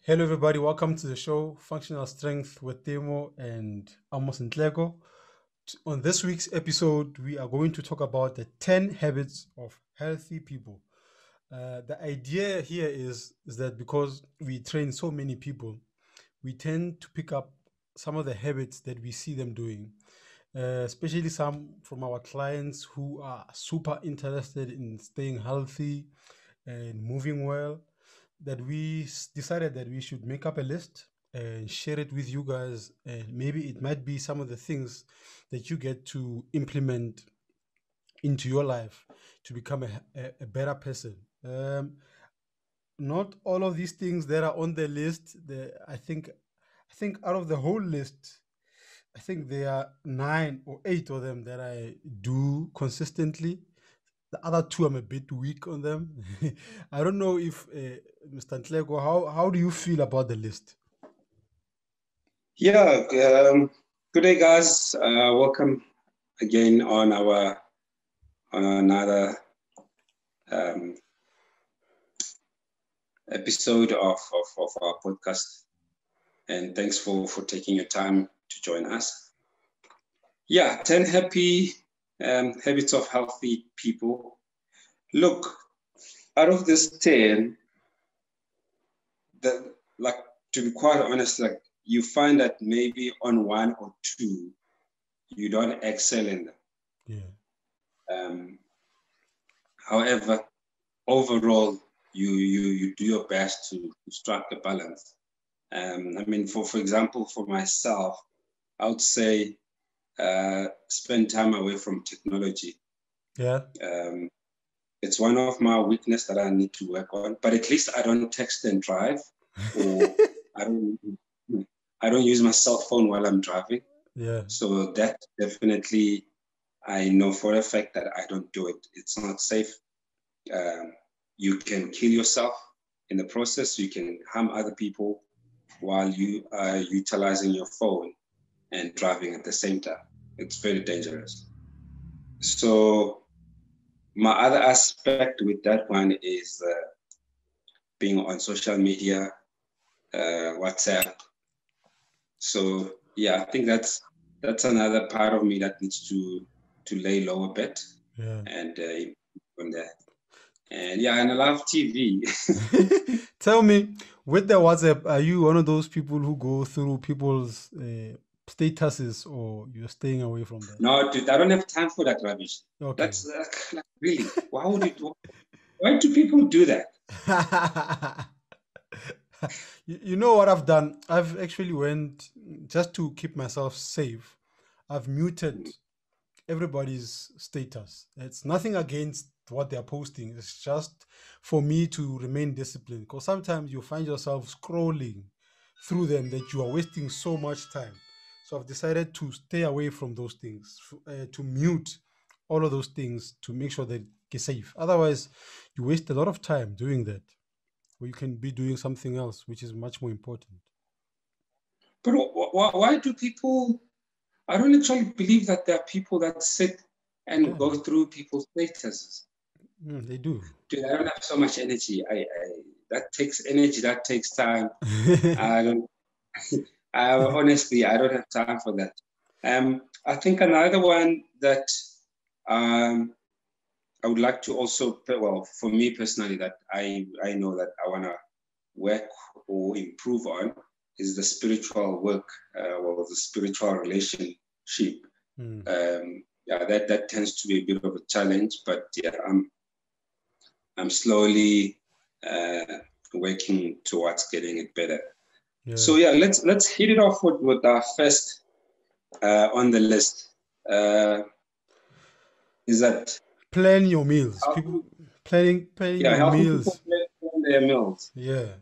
Hello, everybody. Welcome to the show, Functional Strength with Temo and Amos Temo. On this week's episode, we are going to talk about the 10 habits of healthy people. The idea here is that because we train so many people, we tend to pick up some of the habits that we see them doing, especially some from our clients who are super interested in staying healthy and moving well, that decided that we should make up a list and share it with you guys, and maybe it might be some of the things that you get to implement into your life to become a better person. Not all of these things that are on the list. I think out of the whole list, I think there are 9 or 8 of them that I do consistently. The other two, I'm a bit weak on them. I don't know if Mr. Ntlego, how do you feel about the list? Yeah, good day, guys. Welcome again on another um, episode of our podcast, and thanks for taking your time to join us. Yeah, 10 happy habits of healthy people. Look, out of this 10, to be quite honest, you find that maybe on 1 or 2 you don't excel in them. Yeah. However, overall, you do your best to strike a balance. For example, for myself, I would say spend time away from technology. Yeah. It's one of my weaknesses that I need to work on. But at least I don't text and drive, or I don't use my cell phone while I'm driving. Yeah. So that definitely, I know for a fact that I don't do it. It's not safe. You can kill yourself in the process. You can harm other people while you are utilizing your phone and driving at the same time. It's very dangerous. So my other aspect with that one is being on social media, WhatsApp. So yeah, I think that's another part of me that needs to lay low a bit. Yeah. And on that. And yeah, and I love TV. Tell me, with the WhatsApp, are you one of those people who go through people's statuses, or you're staying away from that? No, dude, I don't have time for that rubbish. Okay. That's really, why do people do that? You know what I've done? I've actually went, just to keep myself safe, I've muted everybody's status. It's nothing against what they're posting. It's just for me to remain disciplined, because sometimes you find yourself scrolling through them that you are wasting so much time. So I've decided to stay away from those things, to mute all of those things to make sure that it's safe. Otherwise, you waste a lot of time doing that, where you can be doing something else, which is much more important. But why do people? I don't actually believe that there are people that sit and go through people's statuses. They do. Dude, I don't have so much energy. That takes energy. That takes time. I don't. Honestly, I don't have time for that. I think another one that I would like to also, well, for me personally, that I know that I want to work or improve on is the spiritual work, or the spiritual relationship. Yeah, that tends to be a bit of a challenge, but yeah, I'm slowly working towards getting it better. Yeah. So yeah, let's hit it off with our first on the list. Is that plan your meals? People planning your meals. Plan their meals. Yeah.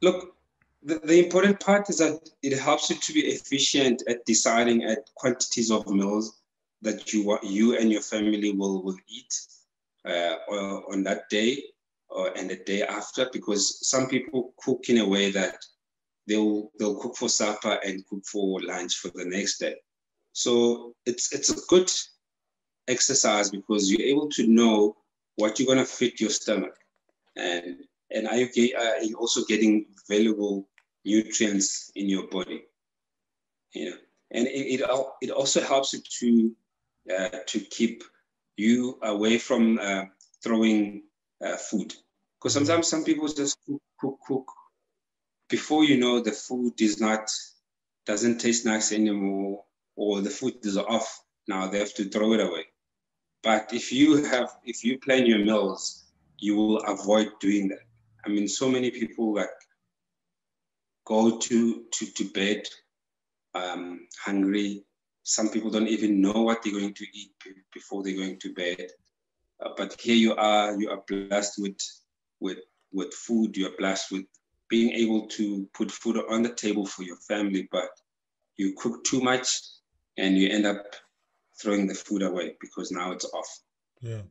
Look, the important part is that it helps you to be efficient at deciding at quantities of meals that you and your family will eat on that day and the day after, because some people cook in a way that they'll cook for supper and cook for lunch for the next day. So it's a good exercise because you're able to know what you're going to fit your stomach. And And are you also getting valuable nutrients in your body? You know, and it also helps you to keep you away from throwing food, because sometimes some people just cook. Before you know, the food doesn't taste nice anymore, or the food is off. Now they have to throw it away. But if you plan your meals, you will avoid doing that. I mean, so many people like go to bed hungry. Some people don't even know what they're going to eat before they're going to bed. But here you are blessed with food. You are blessed with being able to put food on the table for your family, but you cook too much and you end up throwing the food away because now it's off. Yeah.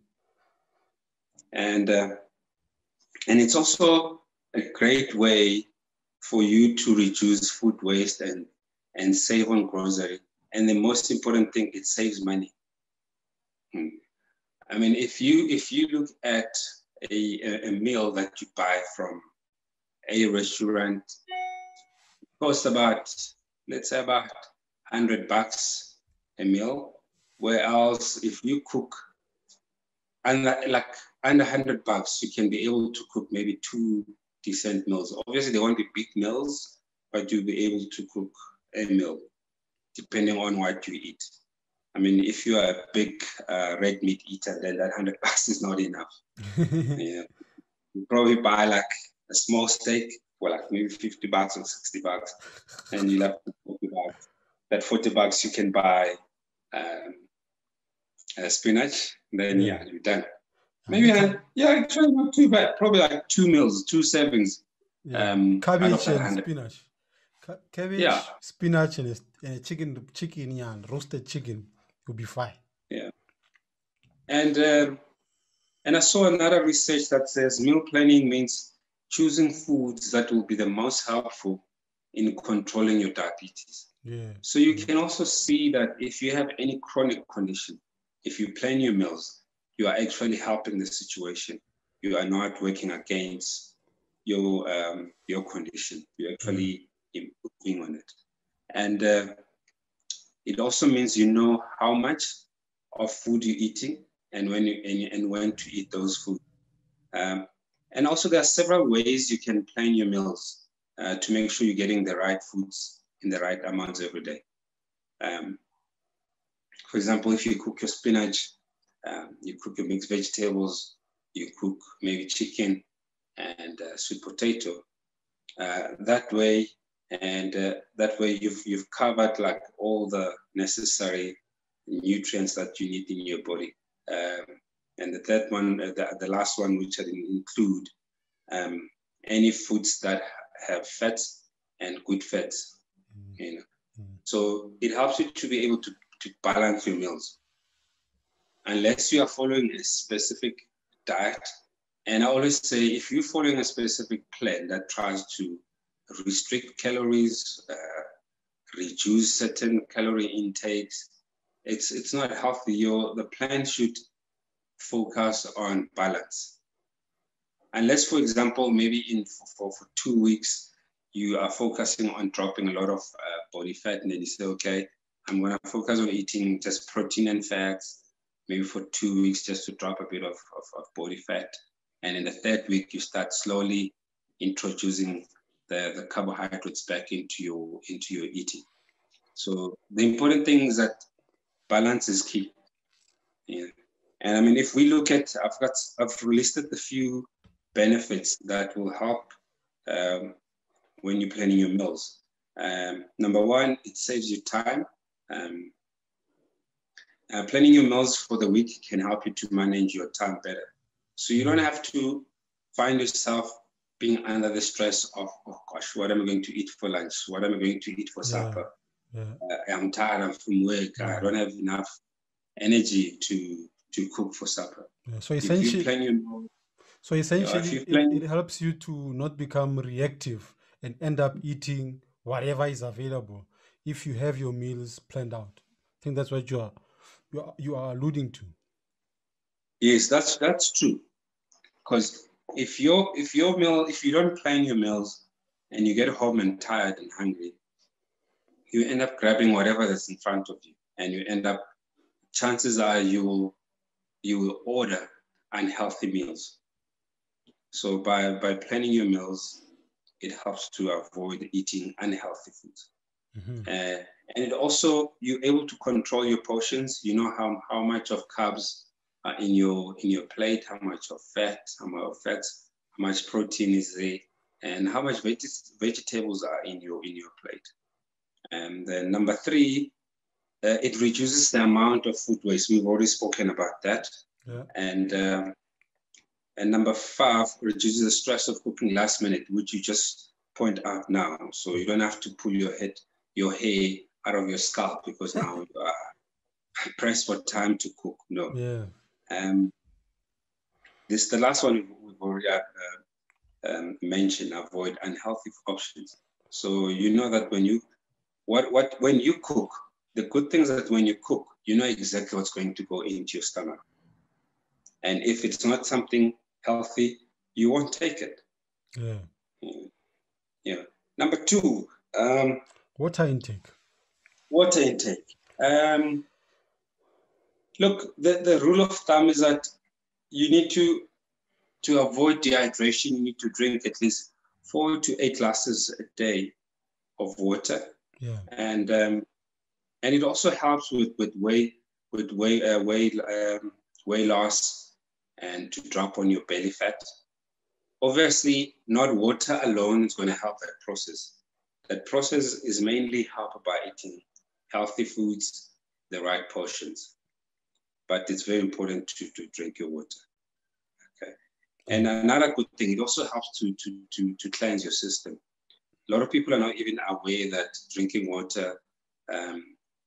And it's also a great way for you to reduce food waste and save on grocery. And the most important thing, it saves money. I mean, if you look at a meal that you buy from a restaurant, it costs about, let's say, about $100 a meal. Whereas if you cook under $100, you can be able to cook maybe 2 decent meals. Obviously, they won't be big meals, but you'll be able to cook a meal depending on what you eat. I mean, if you are a big red meat eater, then that $100 is not enough. Yeah. You probably buy like a small steak for like maybe $50 or $60, and you'll have $40. That $40 you can buy spinach, then yeah, you're done. Maybe actually not too bad. Probably like 2 meals, 2 servings. Yeah. Cabbage and spinach. Cabbage, spinach, and a chicken, and roasted chicken will be fine. Yeah. And I saw another research that says meal planning means choosing foods that will be the most helpful in controlling your diabetes. Yeah. So you can also see that if you have any chronic condition, if you plan your meals, you are actually helping the situation. You are not working against your condition. You're actually improving on it. And it also means you know how much of food you're eating and when to eat those food. And also there are several ways you can plan your meals to make sure you're getting the right foods in the right amounts every day. For example, if you cook your spinach, you cook your mixed vegetables, you cook maybe chicken and sweet potato. That way you've covered like all the necessary nutrients that you need in your body. And the third one, the last one, which I didn't include, any foods that have fats and good fats. So it helps you to be able to balance your meals. Unless you are following a specific diet, and I always say, if you're following a specific plan that tries to restrict calories, reduce certain calorie intakes, it's not healthy. The plan should focus on balance. Unless, for example, maybe for 2 weeks, you are focusing on dropping a lot of body fat, and then you say, okay, I'm going to focus on eating just protein and fats, maybe for 2 weeks just to drop a bit of body fat. And in the third week, you start slowly introducing the carbohydrates back into your eating. So the important thing is that balance is key. Yeah. And I mean, if we look at, I've listed a few benefits that will help when you're planning your meals. Number one, it saves you time. Planning your meals for the week can help you to manage your time better. So you don't have to find yourself being under the stress of, oh gosh, what am I going to eat for lunch? What am I going to eat for supper? I'm tired, I'm from work, I don't have enough energy to cook for supper. So essentially, it helps you to not become reactive and end up eating whatever is available if you have your meals planned out. I think that's what you are alluding to. Yes, that's true. Because if you don't plan your meals and you get home and tired and hungry, you end up grabbing whatever that's in front of you, and you end up, chances are you will order unhealthy meals. So by planning your meals, it helps to avoid eating unhealthy foods. And it also, you're able to control your portions. You know how much of carbs are in your plate, how much of fat, how much protein is there, and how much vegetables are in your plate. And then number 3, it reduces the amount of food waste. We've already spoken about that. Yeah. And number 5, reduces the stress of cooking last minute, which you just point out now. So you don't have to pull your hair out of your scalp because now you are pressed for time to cook. No. Yeah. This the last one we've already mentioned. Avoid unhealthy options. So you know that when you cook, the good thing is that when you cook, you know exactly what's going to go into your stomach. And if it's not something healthy, you won't take it. Yeah. Yeah. Number 2, water intake. Water intake. Look, the rule of thumb is that you need to avoid dehydration. You need to drink at least 4 to 8 glasses a day of water. Yeah. And it also helps with weight loss and to drop on your belly fat. Obviously, not water alone is going to help that process. That process is mainly helped by eating healthy foods, the right portions. But it's very important to drink your water. Okay. And another good thing, it also helps to cleanse your system. A lot of people are not even aware that drinking water,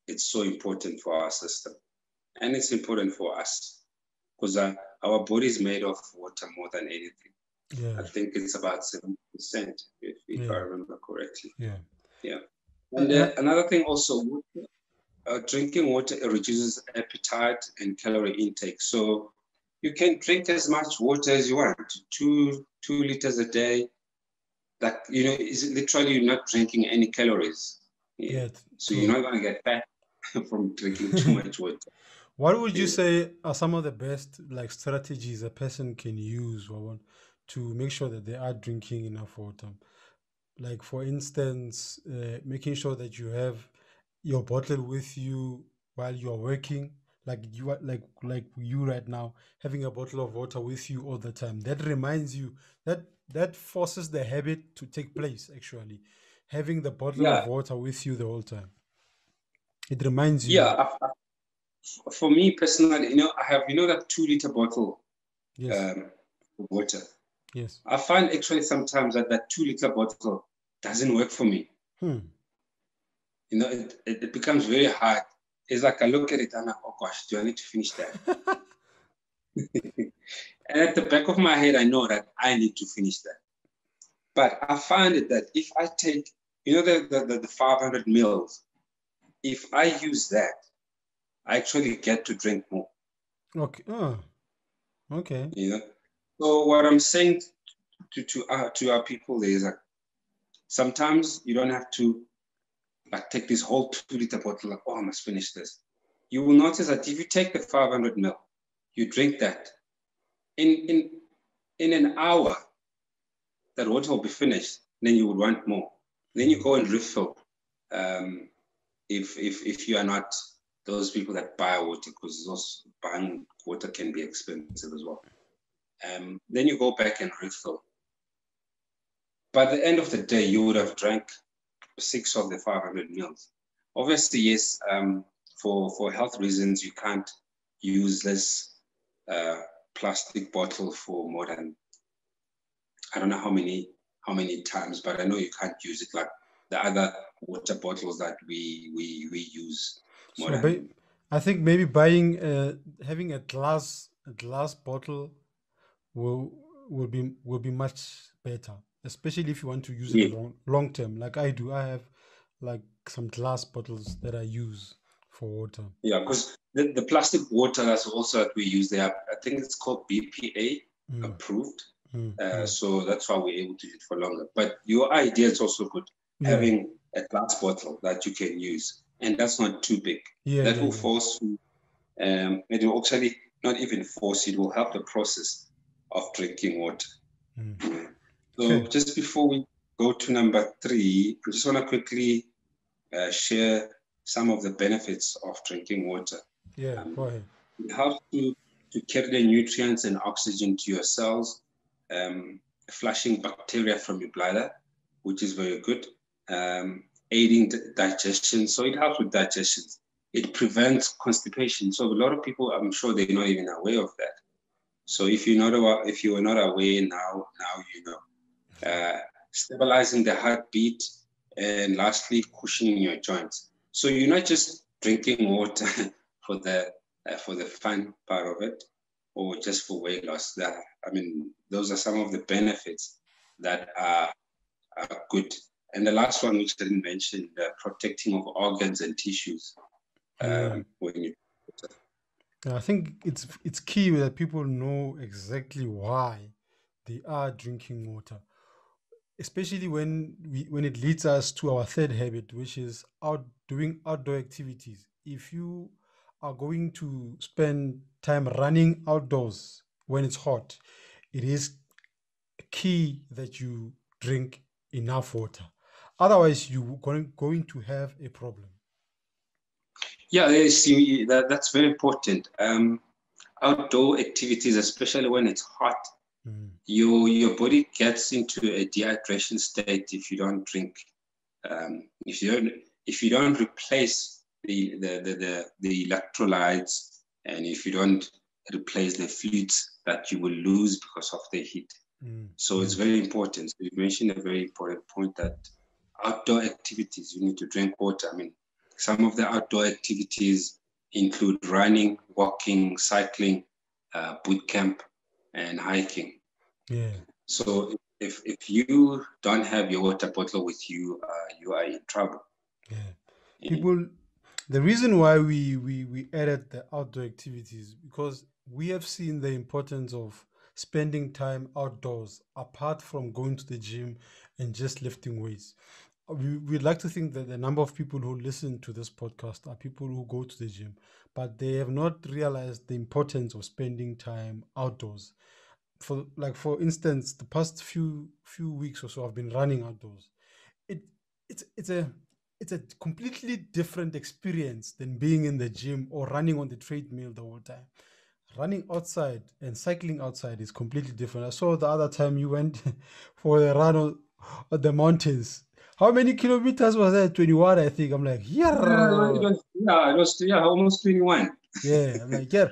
it's so important for our system. And it's important for us because our body is made of water more than anything. Yeah. I think it's about 70%, if I remember correctly. Yeah. And another thing also, drinking water reduces appetite and calorie intake. So you can drink as much water as you want, 2 liters a day. That, you know, is literally you're not drinking any calories. Yeah. So you're not going to get fat from drinking too much water. What would you say are some of the best strategies a person can use to make sure that they are drinking enough water? Like, for instance, making sure that you have your bottle with you while you are working, like you right now, having a bottle of water with you all the time. That reminds you, that forces the habit to take place, actually. Having the bottle of water with you the whole time. It reminds you. Yeah. For me personally, I have, that 2-liter bottle of water. Yes. I find actually sometimes that 2-liter bottle doesn't work for me. It becomes very hard. It's like I look at it and I'm like, oh gosh, do I need to finish that? And at the back of my head, I know that I need to finish that. But I find it that if I take, the 500 mils, if I use that, I actually get to drink more. Okay. Okay. So what I'm saying to our people is that sometimes you don't have to take this whole 2-liter bottle, like, oh, I must finish this. You will notice that if you take the 500 ml, you drink that, in an hour, that water will be finished. Then you would want more. Then you go and refill. If you are not those people that buy water, because those buying water can be expensive as well. Then you go back and refill. By the end of the day, you would have drank 6 of the 500 mils. Obviously, yes, for health reasons, you can't use this plastic bottle for more than, I don't know how many times, but I know you can't use it like the other water bottles that we use. I think maybe having a glass bottle will be much better, especially if you want to use it long term. Like I do, I have some glass bottles that I use for water. Yeah, because the plastic water that's also that we use there, I think it's called BPA approved. So that's why we're able to use it for longer. But your idea is also good, having a glass bottle that you can use, and that's not too big. That will force you, it will actually not even force you, it will help the process of drinking water. So just before we go to number 3, I just want to quickly share some of the benefits of drinking water. Go ahead. It helps to carry the nutrients and oxygen to your cells, flushing bacteria from your bladder, which is very good, aiding digestion. So it helps with digestion. It prevents constipation. So a lot of people, I'm sure they're not even aware of that. So if you are not aware now you know. Stabilizing the heartbeat, and lastly, cushioning your joints. So you're not just drinking water for the fun part of it, or just for weight loss. Those are some of the benefits that are good. And the last one, which I didn't mention, the protecting of organs and tissues. When you I think it's key that people know exactly why they are drinking water, especially when it leads us to our third habit, which is doing outdoor activities. If you are going to spend time running outdoors when it's hot, it is key that you drink enough water. Otherwise, you're going to have a problem. Yeah, that's very important. Outdoor activities, especially when it's hot, your body gets into a dehydration state if you don't drink. If you don't replace the electrolytes, and if you don't replace the fluids that you will lose because of the heat. So it's very important. So you mentioned a very important point, that outdoor activities, you need to drink water. Some of the outdoor activities include running, walking, cycling, boot camp, and hiking. So if you don't have your water bottle with you, you are in trouble. People, the reason why we added the outdoor activities, because we have seen the importance of spending time outdoors apart from going to the gym and just lifting weights. We'd like to think that the number of people who listen to this podcast are people who go to the gym, but they have not realized the importance of spending time outdoors. For instance, the past few weeks or so, I've been running outdoors. It's a completely different experience than being in the gym or running on the treadmill the whole time. Running outside and cycling outside is completely different. I saw the other time you went for the run on the mountains. How many kilometers was that? 21, I think. I'm like, it was almost 21. Yeah, I'm like, yeah.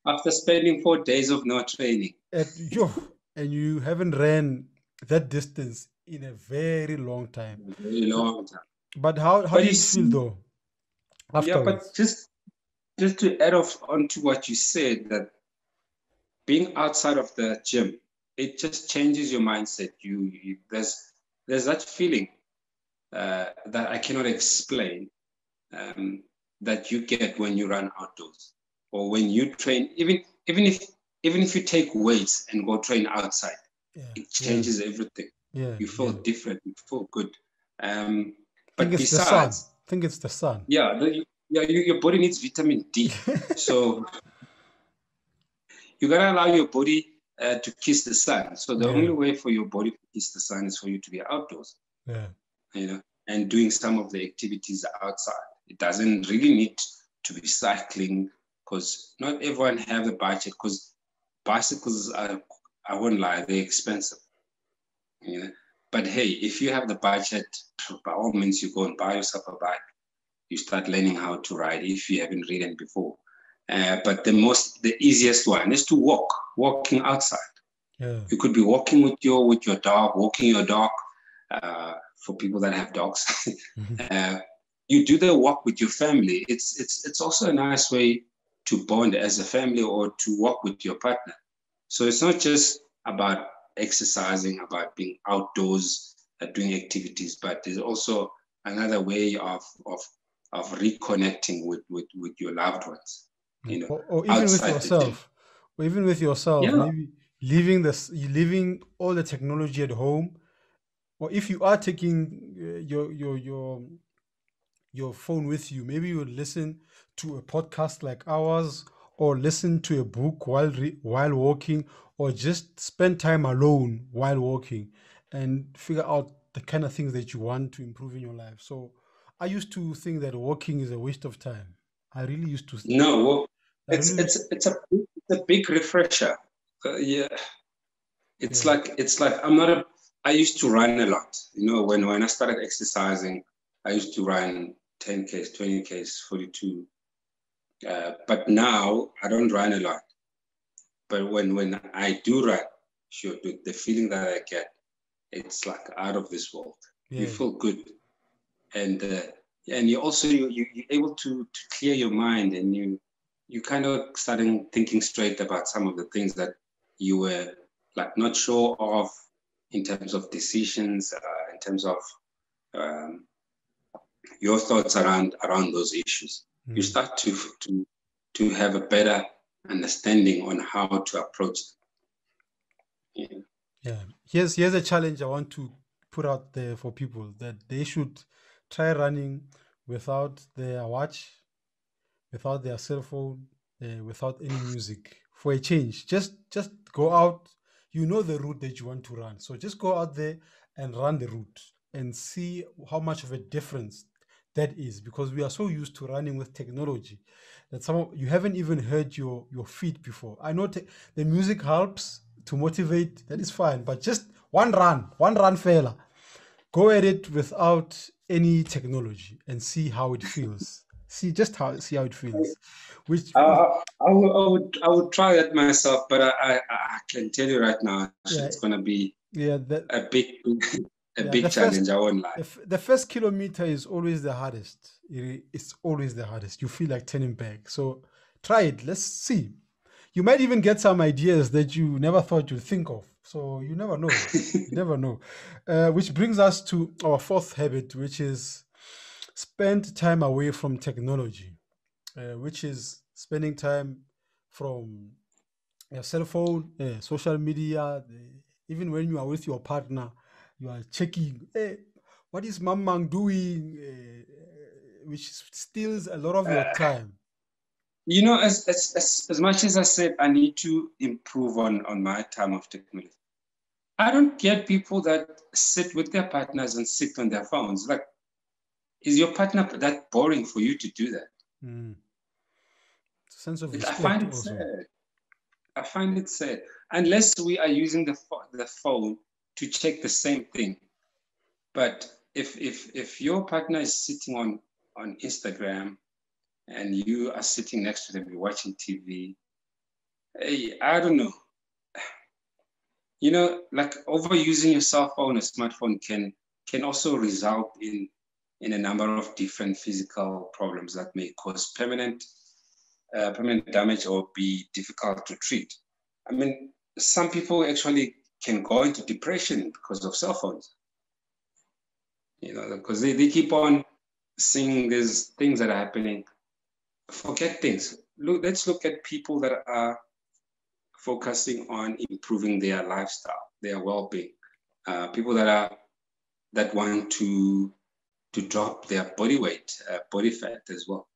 After spending 4 days of no training. And you haven't ran that distance in a very long time. Very long time. But how do you feel though? Afterwards? Yeah, but just to add on to what you said, that being outside of the gym, it just changes your mindset. There's that feeling that I cannot explain, that you get when you run outdoors, or when you train. Even if you take weights and go train outside, it changes everything. You feel different. You feel good. But besides, I think it's the sun. Your body needs vitamin D. So you gotta allow your body to kiss the sun. So the only way for your body to kiss the sun is for you to be outdoors. And doing some of the activities outside. It doesn't really need to be cycling, because not everyone have the budget. Because bicycles are, I won't lie, they're expensive. But hey, if you have the budget, by all means, you go and buy yourself a bike. You start learning how to ride if you haven't ridden before. But the easiest one is to walking outside. You could be walking with your dog, walking your dog. For people that have dogs, you do the walk with your family. It's also a nice way to bond as a family, or to walk with your partner. So it's not just about exercising, about being outdoors, doing activities, but there's also another way of reconnecting with your loved ones. Or even with yourself. Or even with yourself. leaving all the technology at home, or if you are taking your phone with you, maybe you would listen to a podcast like ours, or listen to a book while walking, or just spend time alone while walking, and figure out the kind of things that you want to improve in your life. So I used to think that walking is a waste of time. I really used to. No, well, I really used, it's a big refresher. Yeah, yeah. it's like I'm not a. I used to run a lot. You know, when I started exercising, I used to run 10Ks, 20Ks, 42. But now I don't run a lot. But when I do run, sure, the feeling that I get, it's like out of this world. You Yeah. feel good, and you also you're able to clear your mind, and you kind of starting thinking straight about some of the things that you were like not sure of in terms of decisions, in terms of um, your thoughts around those issues. You Mm. start to have a better understanding on how to approach them. Yeah. Here's a challenge I want to put out there for people, that they should try running without their watch, without their cell phone, without any music, for a change. Just go out. You know the route that you want to run, so just go out there and run the route and see how much of a difference that is. Because we are so used to running with technology that you haven't even heard your feet before. I know the music helps to motivate. That is fine, but just one run, fella. Go at it without any technology and see how it feels. See how it feels. Which I would try that myself, but I can tell you right now, yeah, it's gonna be yeah, that a big a yeah, the big first challenge. I won't lie. the first kilometer is always the hardest. It's always the hardest. You feel like turning back. So try it. Let's see. You might even get some ideas that you never thought you'd think of. So you never know. You never know. Which brings us to our fourth habit, which is spend time away from technology, which is spending time from your cell phone, social media. Even when you are with your partner, you are checking, hey, what is Mamang doing, which steals a lot of your time. You know, as much as I said, I need to improve on my time of technology. I don't get people that sit with their partners and sit on their phones. Like, is your partner that boring for you to do that? Mm. Sense of I find respect it also. sad. I find it sad. Unless we are using the phone to check the same thing. But if your partner is sitting on Instagram and you are sitting next to them, you're watching TV, hey, I don't know. You know, like overusing your cell phone or smartphone can also result in a number of different physical problems that may cause permanent damage or be difficult to treat. I mean, some people actually can go into depression because of cell phones, you know, because they keep on seeing these things that are happening. Forget things. Let's look at people that are focusing on improving their lifestyle, their well-being. People that want to drop their body weight, body fat as well.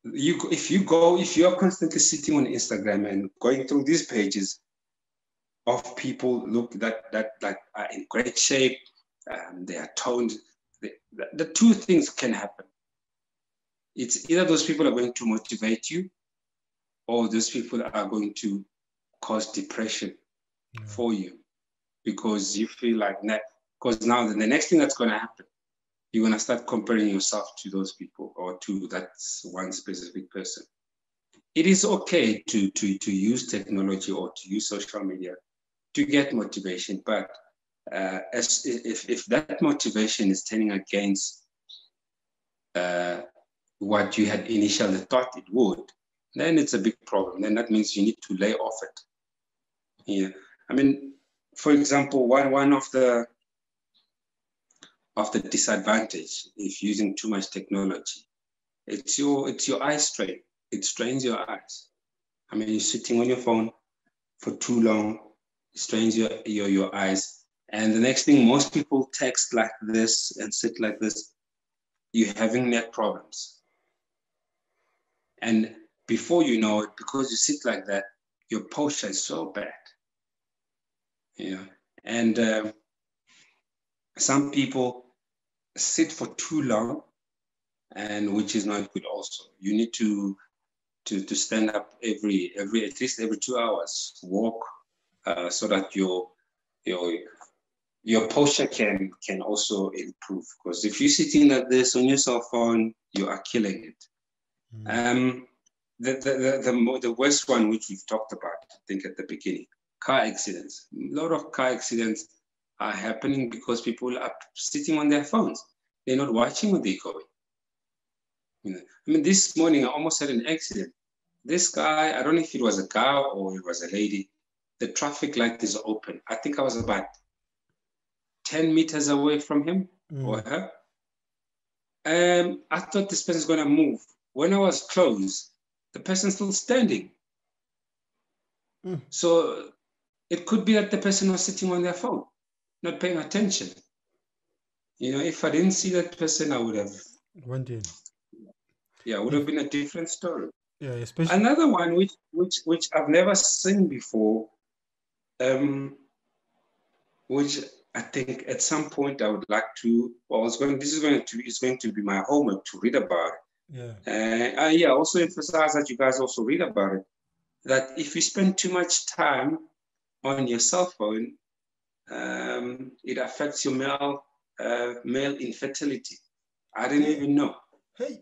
If you are constantly sitting on Instagram and going through these pages of people that are in great shape, they are toned. The two things can happen. It's either those people are going to motivate you, or those people are going to cause depression Yeah. for you, because you feel like because now the next thing that's going to happen, you're going to start comparing yourself to those people or to that one specific person. It is okay to use technology or to use social media to get motivation, but if that motivation is turning against what you had initially thought it would, then it's a big problem. Then that means you need to lay off it. Yeah, I mean, for example, one of the disadvantage if using too much technology, it's your eye strain. It strains your eyes. I mean, you're sitting on your phone for too long. strains your eyes. And the next thing, most people text like this and sit like this, you're having neck problems. And before you know it, because you sit like that, your posture is so bad. And some people sit for too long, and which is not good also. You need to stand up at least every 2 hours, walk, so that your posture can also improve. Because if you're sitting like this on your cell phone, you are killing it. The worst one, which we've talked about, I think at the beginning, car accidents. A lot of car accidents are happening because people are sitting on their phones. They're not watching where they're going. I mean, this morning I almost had an accident. This guy, I don't know if it was a guy or it was a lady. The traffic light is open. I think I was about 10 meters away from him or her. I thought this person's going to move. When I was close, the person's still standing. So it could be that the person was sitting on their phone, not paying attention. If I didn't see that person, I would have went in. Yeah, it would have been a different story. Yeah, especially another one which I've never seen before, which I think at some point I would like to. Well, it's going to be my homework to read about it. Yeah. Also emphasize that you guys also read about it. That if you spend too much time on your cell phone, it affects your male infertility. I didn't even know. Hey.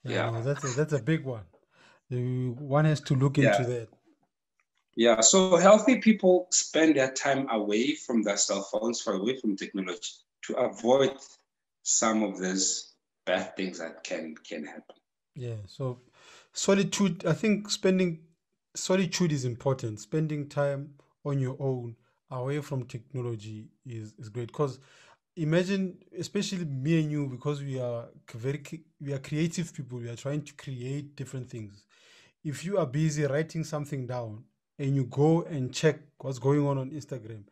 Yeah, no, that's a big one. One has to look into that. Yeah, so healthy people spend their time away from their cell phones, away from technology, to avoid some of these bad things that can happen. Yeah, so solitude, I think solitude is important. Spending time on your own, away from technology is great. Because imagine, especially me and you, because we are creative people, we are trying to create different things. If you are busy writing something down and you go and check what's going on Instagram,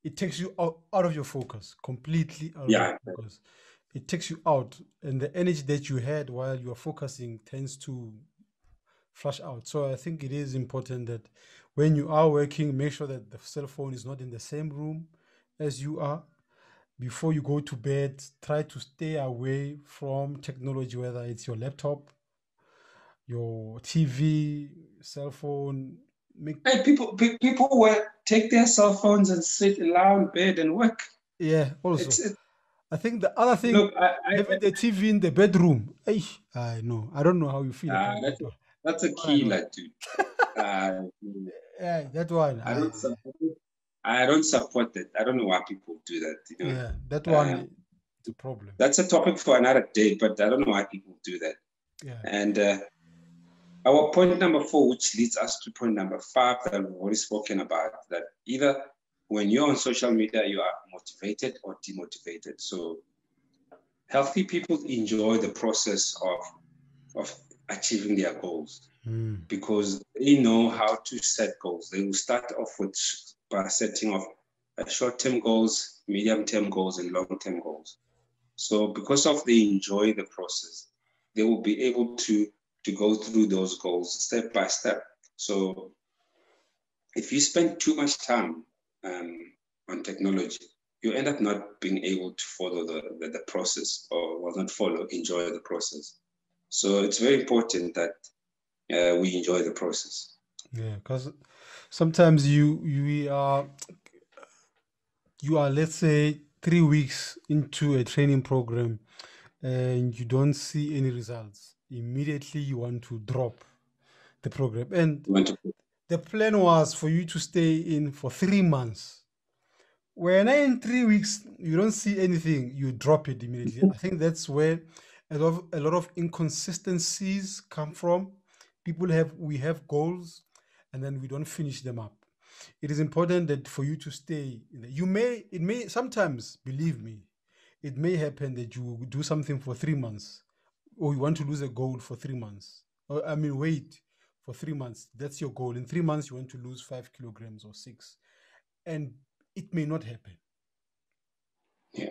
it takes you out of your focus, completely out of your focus. It takes you out, and the energy that you had while you are focusing tends to flush out. So I think it is important that when you are working, make sure that the cell phone is not in the same room as you are. Before you go to bed, try to stay away from technology, whether it's your laptop, your TV, cell phone. Hey, people will take their cell phones and lie on bed and work. Yeah, also. I think the other thing, look, having the TV in the bedroom. I know. I don't know how you feel about that one. That's a killer, dude. Yeah, that one. I don't support that. I don't know why people do that. Yeah, that one is a problem. That's a topic for another day, but I don't know why people do that. Yeah. And our point number 4, which leads us to point number 5 that we've already spoken about, that either when you're on social media, you are motivated or demotivated. So healthy people enjoy the process of achieving their goals because they know how to set goals. They will start off by setting off short-term goals, medium-term goals, and long-term goals. So because they enjoy the process, they will be able to go through those goals step by step. So if you spend too much time on technology, you end up not being able to follow the process, or not enjoy the process. So it's very important that we enjoy the process. Yeah, because sometimes you are, let's say, 3 weeks into a training program and you don't see any results. Immediately you want to drop the program. And the plan was for you to stay in for 3 months. When in 3 weeks you don't see anything, you drop it immediately. I think that's where a lot of inconsistencies come from. We have goals and then we don't finish them up. It is important that for you to stay it may sometimes, believe me, it may happen that you do something for 3 months, or you want to lose a goal for 3 months, or wait for 3 months. That's your goal. In 3 months, you want to lose 5 kilograms or 6. And it may not happen. Yeah.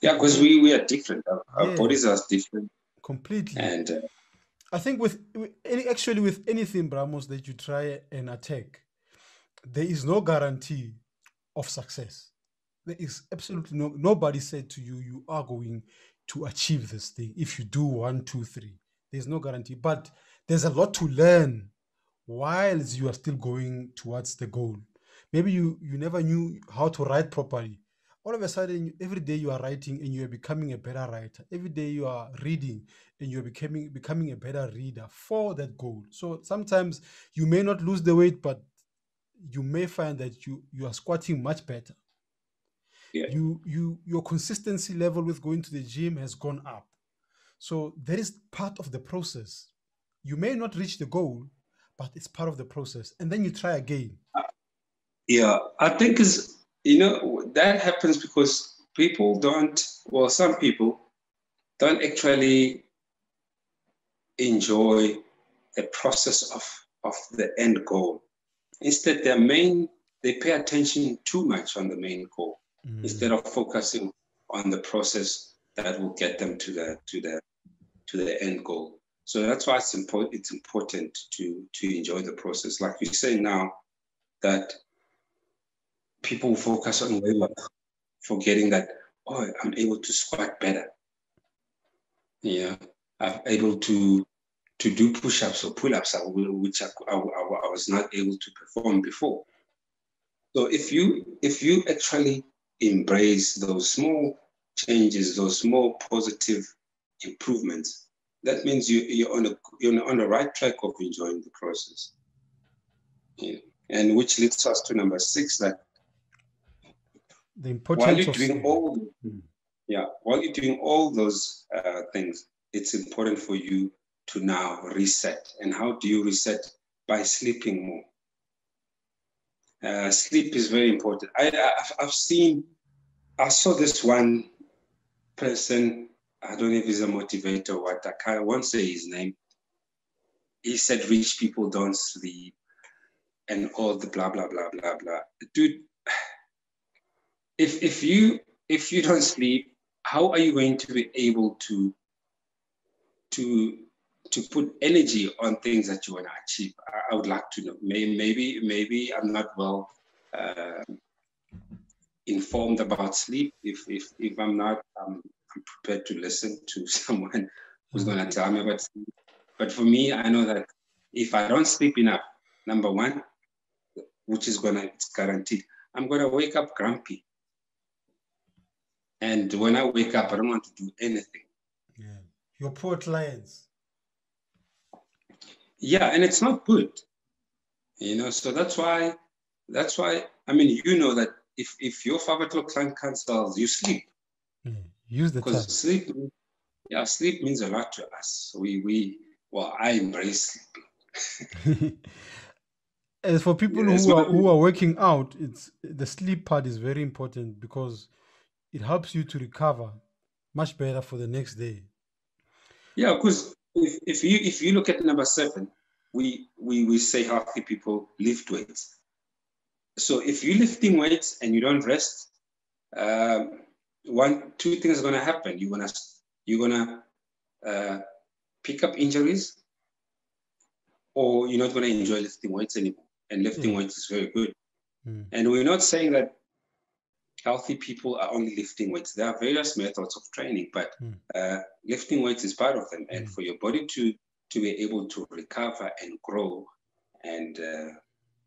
Yeah, because we are different. Our Yeah. bodies are different. Completely. And I think with anything, Bramos, that you try and attack, there is no guarantee of success. There is absolutely nobody said to you, you are going to achieve this thing if you do 1, 2, 3. There's no guarantee, but there's a lot to learn whilst you are still going towards the goal. Maybe you never knew how to write properly. All of a sudden, every day you are writing and you are becoming a better writer. Every day you are reading and you're becoming a better reader for that goal. So sometimes you may not lose the weight, but you may find that you are squatting much better. yeah. Your consistency level with going to the gym has gone up. So that is part of the process. You may not reach the goal, but it's part of the process. And then you try again. Yeah, I think that happens because some people don't actually enjoy the process of the end goal. Instead, they pay attention too much on the main goal instead of focusing on the process that will get them to the end goal. So that's why it's important to enjoy the process. Like you say now, that people focus on weight loss, forgetting that, I'm able to squat better. Yeah, I'm able to do push-ups or pull-ups, which I was not able to perform before. So if you actually embrace those small changes, those small positive improvements, that means you're on the right track of enjoying the process. Yeah. And which leads us to number 6, that the importance of sleep. While you're doing all those things, it's important for you to now reset. And how do you reset? By sleeping more. Sleep is very important. I saw this one person, I don't know if he's a motivator or what, I won't say his name. He said rich people don't sleep and all the blah, blah, blah, blah, blah. Dude, if you don't sleep, how are you going to be able to put energy on things that you want to achieve? I would like to know. Maybe I'm not well informed about sleep. If I'm not, I'm prepared to listen to someone who's going to tell me about sleep. But for me, I know that if I don't sleep enough, number one, which is it's guaranteed, I'm going to wake up grumpy. And when I wake up, I don't want to do anything. Yeah. Your poor clients. Yeah, and it's not good. So that's why, I mean, that if your 5 o'clock client cancels, you sleep. Use the time. Because sleep means a lot to us. I embrace sleeping. As for people who are working out, the sleep part is very important because it helps you to recover much better for the next day. Yeah, because if you look at number 7, we say healthy people lift weights. So if you're lifting weights and you don't rest, 2 things are going to happen. You're gonna pick up injuries, or you're not going to enjoy lifting weights anymore. And lifting weights is very good. And we're not saying that healthy people are only lifting weights. There are various methods of training, but lifting weights is part of them. And for your body to be able to recover and grow and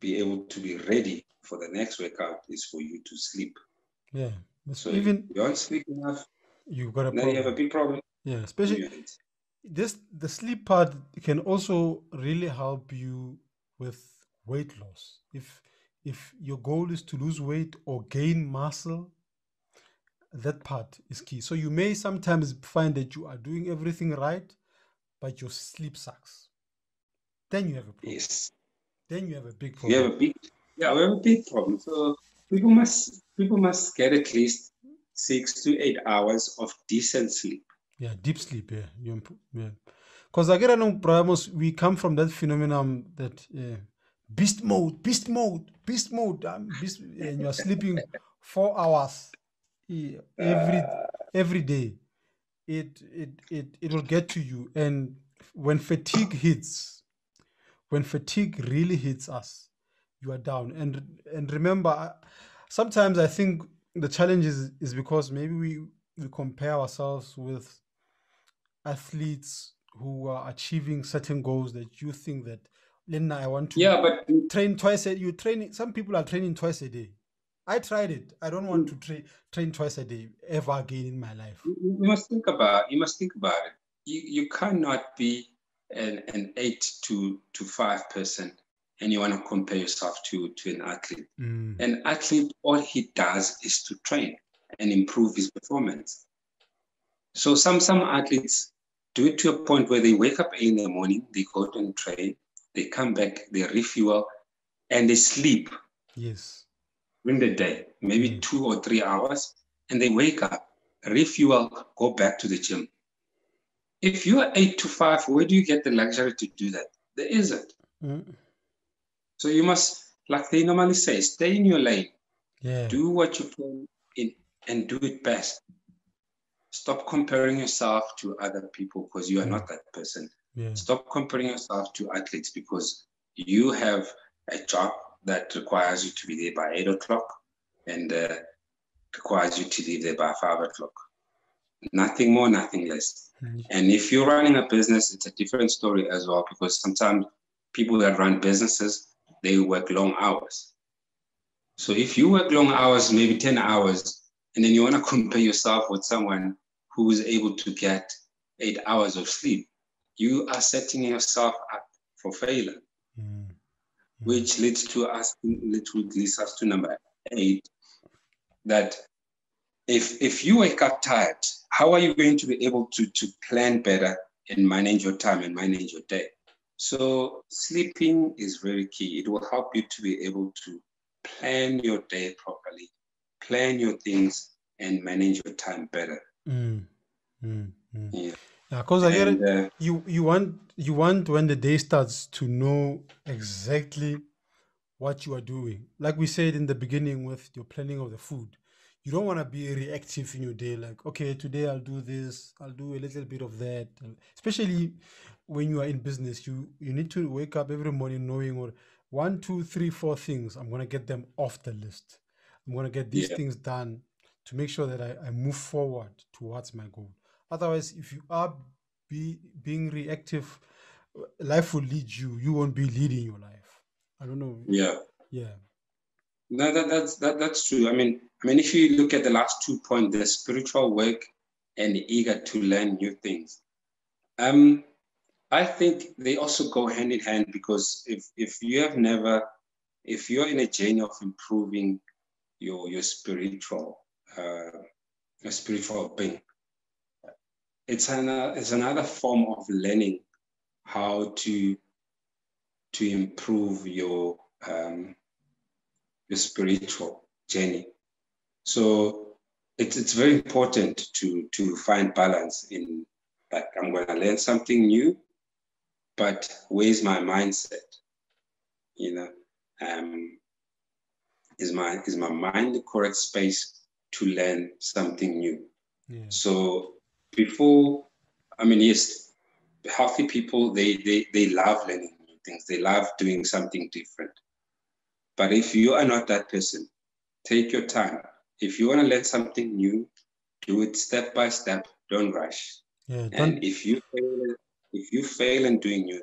be able to be ready for the next workout is for you to sleep. Yeah. So even if you don't sleep enough, you've got you have a big problem. Yeah, especially the sleep part can also really help you with weight loss. If your goal is to lose weight or gain muscle, that part is key. So you may sometimes find that you are doing everything right, but your sleep sucks. Then you have a problem. Yes. Then you have a big problem. We have a big problem. So people must get at least 6 to 8 hours of decent sleep. Yeah, deep sleep. Yeah. Because I get along, Bramos, we come from that phenomenon that beast mode, and you are sleeping 4 hours every Uh, every day. It will get to you, and when fatigue hits, when fatigue really hits us, you are down. And remember, sometimes I think the challenge is because maybe we compare ourselves with athletes who are achieving certain goals that you think that, Lena, I want to yeah, but train twice a you training. Some people are training twice a day. I tried it. I don't want to train twice a day ever again in my life. you must think about it. You cannot be an 8 to 5 person and you want to compare yourself to an athlete. Mm. An athlete, all he does is to train and improve his performance. So some athletes do it to a point where they wake up in the morning, they go and train, they come back, they refuel, and they sleep Yes. during the day, maybe Mm. 2 or 3 hours, and they wake up, refuel, go back to the gym. If you are 8 to 5, where do you get the luxury to do that? There isn't. Mm. So you must, like they normally say, stay in your lane, Yeah. do what you can in, and do it best. Stop comparing yourself to other people because you are Mm. not that person. Yeah. Stop comparing yourself to athletes because you have a job that requires you to be there by 8 o'clock and requires you to leave there by 5 o'clock. Nothing more, nothing less. Mm. And if you're running a business, it's a different story as well because sometimes people that run businesses, they work long hours. So if you work long hours, maybe 10 hours, and then you want to compare yourself with someone who is able to get 8 hours of sleep, you are setting yourself up for failure, Mm. Mm. which leads us to number 8, that if you wake up tired, how are you going to be able to plan better and manage your time and manage your day? So sleeping is very key. It will help you to be able to plan your day properly, plan your things, and manage your time better. Mm. Mm. Mm. Yeah. Yeah, because I get And it. You want when the day starts to know exactly what you are doing. Like we said in the beginning with your planning of the food, you don't want to be reactive in your day. Like, okay, today I'll do this, I'll do a little bit of that. Especially when you are in business, you need to wake up every morning knowing, or 1, 2, 3, 4 things. I'm gonna get them off the list. I'm gonna get these yeah, things done to make sure that I move forward towards my goal. Otherwise, if you are being reactive, life will lead you. You won't be leading your life. I don't know. yeah. Yeah. That's true. I mean, if you look at the last 2 points, the spiritual work and eager to learn new things. Um, I think they also go hand in hand because if you're in a journey of improving your uh, spiritual being, it's another form of learning how to improve your spiritual journey. So it's very important to find balance in, like, I'm going to learn something new, but where's my mindset? You know, um, is my mind the correct space to learn something new? Yeah. So before, yes, healthy people, they love learning new things. They love doing something different. But if you are not that person, take your time. If you want to learn something new, do it step by step. Don't rush. Yeah. And Don't. if you fail in doing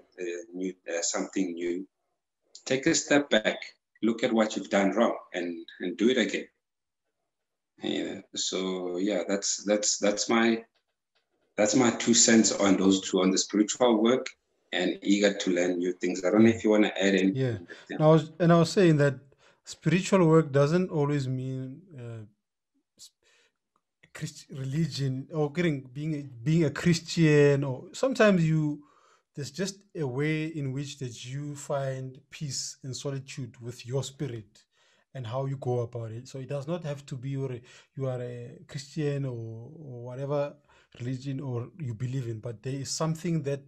something new, take a step back, look at what you've done wrong, and do it again. Yeah. So yeah, that's my 2 cents on those two, on the spiritual work and eager to learn new things. I don't know Yeah. if you want to add Yeah. anything. And I was saying that spiritual work doesn't always mean religion, or being a Christian, or sometimes there's just a way in which that you find peace and solitude with your spirit and how you go about it. So it does not have to be you are a Christian or whatever religion or you believe in, but there is something that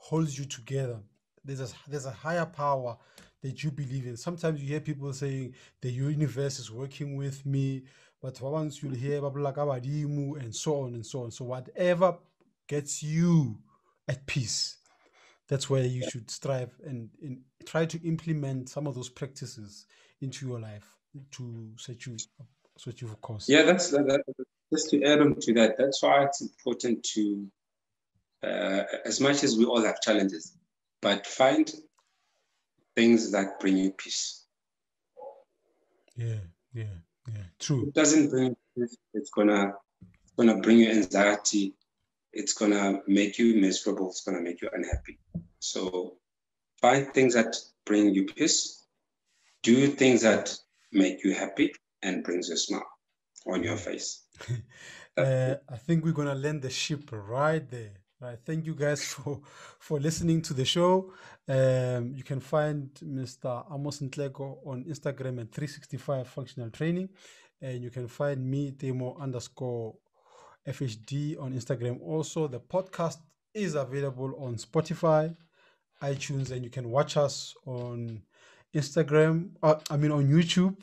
holds you together. There's a higher power that you believe in. Sometimes you hear people saying the universe is working with me, but once you'll hear and so on and so on. So whatever gets you at peace, that's where you should strive and try to implement some of those practices into your life to set you for course. Yeah, just to add on to that. That's why it's important to, as much as we all have challenges, but find things that bring you peace. Yeah, true. It doesn't bring you peace. It's gonna bring you anxiety. It's gonna make you miserable. It's gonna make you unhappy. So find things that bring you peace. Do things that make you happy and brings a smile on your face. I think we're gonna land the ship right there. Right. Thank you guys for listening to the show. You can find Mr. Amos Temo on Instagram at 365 Functional Training, and you can find me Temo_FHD on Instagram. Also, the podcast is available on Spotify, iTunes, and you can watch us on Instagram. On YouTube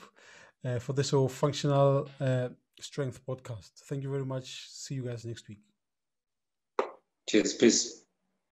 for the show Functional Strength Podcast. Thank you very much. See you guys next week. Cheers. Peace.